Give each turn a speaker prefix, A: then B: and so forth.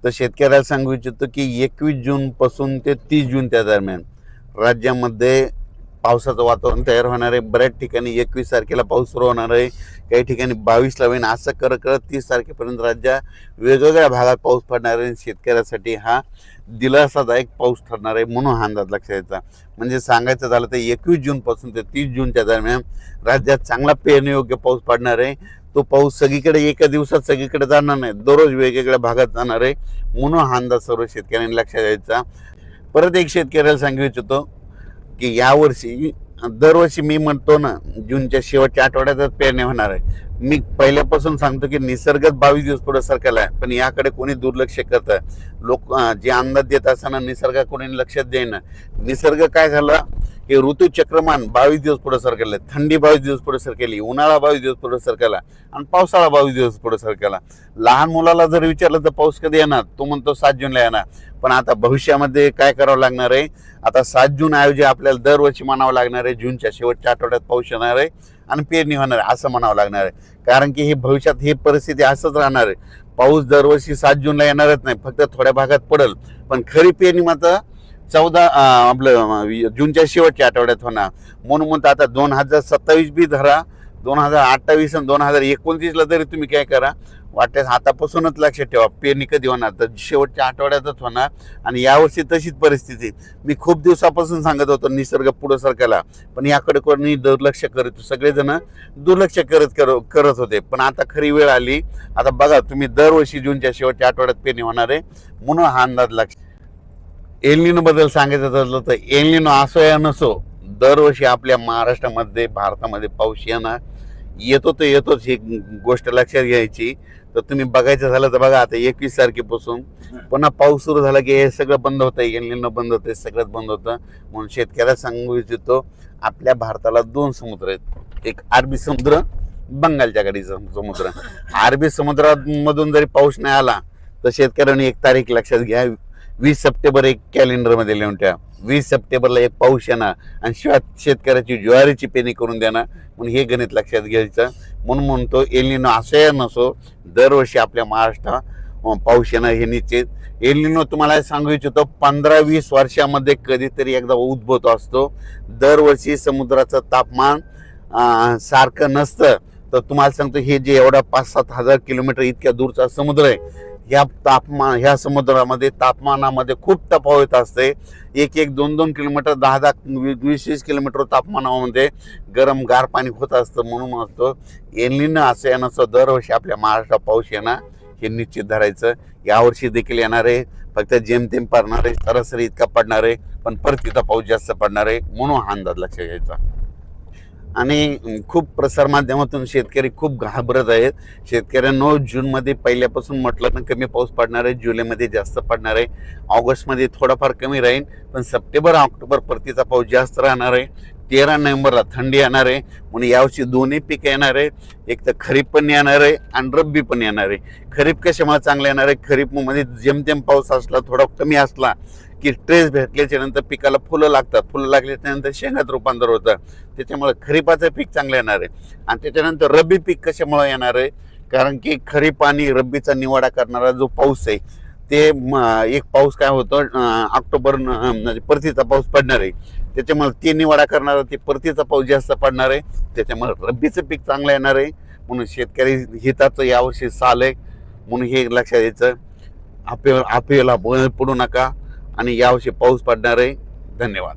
A: तर शेतकऱ्याला सांगू इच्छितो की 21 जून पासून ते 30 जून त्या दरम्यान राज्यामध्ये पावसाचं वातावरण तयार होणार आहे। बऱ्याच ठिकाणी 21 तारखेला पाऊस सुरू होणार आहे, काही ठिकाणी 22ला होईल। असं करत करत 30 तारखेपर्यंत राज्यात वेगवेगळ्या भागात पाऊस पडणार आहे। शेतकऱ्यासाठी हा दिलासादायक पाऊस ठरणार आहे, म्हणून हा अंदाज लक्षात घ्यायचा। म्हणजे सांगायचं झालं तर 21 जून पासून ते 30 जूनच्या दरम्यान राज्यात चांगला पेरणीयोग्य पाऊस पडणार आहे। तो पाऊस सगळीकडे एका दिवसात सगळीकडे जाणार नाही, दररोज वेगवेगळ्या भागात जाणार आहे, म्हणून हा अंदाज सर्व शेतकऱ्यांनी लक्षात घ्यायचा। परत एक शेतकऱ्याला सांगू इच्छितो की यावर्षी दरवर्षी मी म्हणतो ना, जूनच्या शेवटच्या आठवड्यातच पेरणी होणार आहे। मी पहिल्यापासून सांगतो की निसर्गच 22 दिवस पुढे सरकला आहे, पण याकडे कोणी दुर्लक्ष करतं। लोक जे अंदाज देत असताना निसर्गाकडे कोणी लक्षात देईना। निसर्ग काय झाला की ऋतुचक्रमान 22 दिवस पुढे सरकले, थंडी 22 दिवस पुढे सरकली, उन्हाळा 22 दिवस पुढे सरकला आणि पावसाळा 22 दिवस पुढे सरकला। लहान मुलाला जर विचारलं तर पाऊस कधी येणार, तो म्हणतो 7 जूनला येणार। पण आता भविष्यामध्ये काय करावं लागणार आहे, आता 7 जून ऐवजी आपल्याला दरवर्षी म्हणावं लागणार आहे जूनच्या शेवटच्या आठवड्यात पाऊस येणार आहे आणि पेरणी होणार आहे असं म्हणावं लागणार आहे। कारण की हे भविष्यात ही परिस्थिती असंच राहणार आहे। पाऊस दरवर्षी 7 जूनला येणारच नाही, फक्त थोड्या भागात पडेल, पण खरी पेरणी मात्र 14 आपलं जूनच्या शेवटच्या आठवड्यात होणार। म्हणून आता 2027 बी धरा, 2028 आणि 2029ला तरी तुम्ही काय करा, वाटल्यास आतापासूनच लक्षात ठेवा पेरणी कधी होणार, तर शेवटच्या आठवड्यातच होणार। आणि यावर्षी तशीच परिस्थिती मी खूप दिवसापासून सांगत होतो, निसर्ग पुढे सरकला, पण याकडे कोणी दुर्लक्ष करत, सगळेजण दुर्लक्ष करत होते। पण आता खरी वेळ आली। आता बघा तुम्ही, दरवर्षी जूनच्या शेवटच्या आठवड्यात पेरणी होणार आहे, म्हणून हा अंदाज लक्ष। एल निनो बद्दल सांगायचं झालं तर एल निनो असो या नसो, दरवर्षी आपल्या महाराष्ट्रामध्ये भारतामध्ये पाऊस येतो तर येतोच, ही गोष्ट लक्षात घ्यायची। तर तुम्ही बघायचं झालं तर बघा, आता 21 तारखेपासून पुन्हा पाऊस सुरू झाला की हे सगळं बंद होतं, एल निनो बंद होतं, सगळंच बंद होतं। म्हणून शेतकऱ्याला सांगू इच्छितो, आपल्या भारताला 2 समुद्र आहेत, एक अरबी समुद्र, बंगालच्या खाडीचा समुद्र। अरबी समुद्रामधून जरी पाऊस नाही आला तर शेतकऱ्यांनी एक तारीख लक्षात घ्या, 20 सप्टेंबर एक कॅलेंडरमध्ये लिहून ठेवा। 20 सप्टेंबरला एक पाऊस येणार आणि शेतकऱ्याची ज्वारीची पेरणी करून देणार, म्हणून हे गणित लक्षात घ्यायचं। म्हणून म्हणतो एल निनो असो या नसो, दरवर्षी आपल्या महाराष्ट्रात पाऊस येणार हे निश्चित। एल निनो तुम्हाला सांगू इच्छितो 15-20 वर्षामध्ये कधीतरी एकदा उद्भवत असतो। दरवर्षी समुद्राचं तापमान सारखं नसतं। तर तुम्हाला सांगतो, हे जे एवढा 5-7 हजार किलोमीटर इतक्या दूरचा समुद्र आहे, ह्या समुद्रामध्ये तापमानामध्ये खूप तफावत असते। 1-2 किलोमीटर, 10-10, 20-20 किलोमीटर तापमानामध्ये गरम गार पाणी होत असतं। म्हणून असतो एल निनो असं या नसो, दरवर्षी आपल्या महाराष्ट्रात पाऊस येणार हे निश्चित धरायचं। यावर्षी देखील येणार आहे, फक्त जेमतेम पडणार आहे, सरासरी इतका पडणार आहे, पण परतीचा पाऊस जास्त पडणार आहे, म्हणून हा अंदाज लक्षात घ्यायचा। आणि खूप प्रसारमाध्यमातून शेतकरी खूप घाबरत आहेत। शेतकऱ्यांनो, जूनमध्ये पहिल्यापासून म्हटलं तर कमी पाऊस पडणार आहे, जुलैमध्ये जास्त पडणार आहे, ऑगस्टमध्ये थोडाफार कमी राहील, पण सप्टेंबर ऑक्टोबर परतीचा पाऊस जास्त राहणार आहे। 13 नोव्हेंबरला थंडी येणार आहे, म्हणून यावर्षी दोन्ही पिकं येणार आहे, एक तर खरीप पण येणार आहे आणि रब्बी पण येणार आहे। खरीप कशामुळे चांगलं येणार आहे, खरीपमध्ये जेमतेम पाऊस असला, थोडा कमी असला की ट्रेस भेटल्याच्या नंतर पिकाला फुलं लागतात, फुलं लागल्याच्या नंतर शेंगात रूपांतर होतं, त्याच्यामुळे खरीपाचं पीक चांगलं येणार आहे। आणि त्याच्यानंतर रब्बी पीक कशामुळे येणार आहे, कारण की खरीप आणि रब्बीचा निवाडा करणारा जो पाऊस आहे, ते एक पाऊस काय होतं, ऑक्टोबर म्हणजे परतीचा पाऊस पडणार आहे, त्याच्यामुळे ते निवाडा करणारा ते परतीचा पाऊस जास्त पडणार आहे, त्याच्यामुळे रब्बीचं पीक चांगलं येणार आहे। म्हणून शेतकरी हिताचं यावर्षी साल आहे, म्हणून हे लक्षात द्यायचं। अफवेला बळी पडू नका, आणि यावर्षी पाऊस पडणार आहे। धन्यवाद।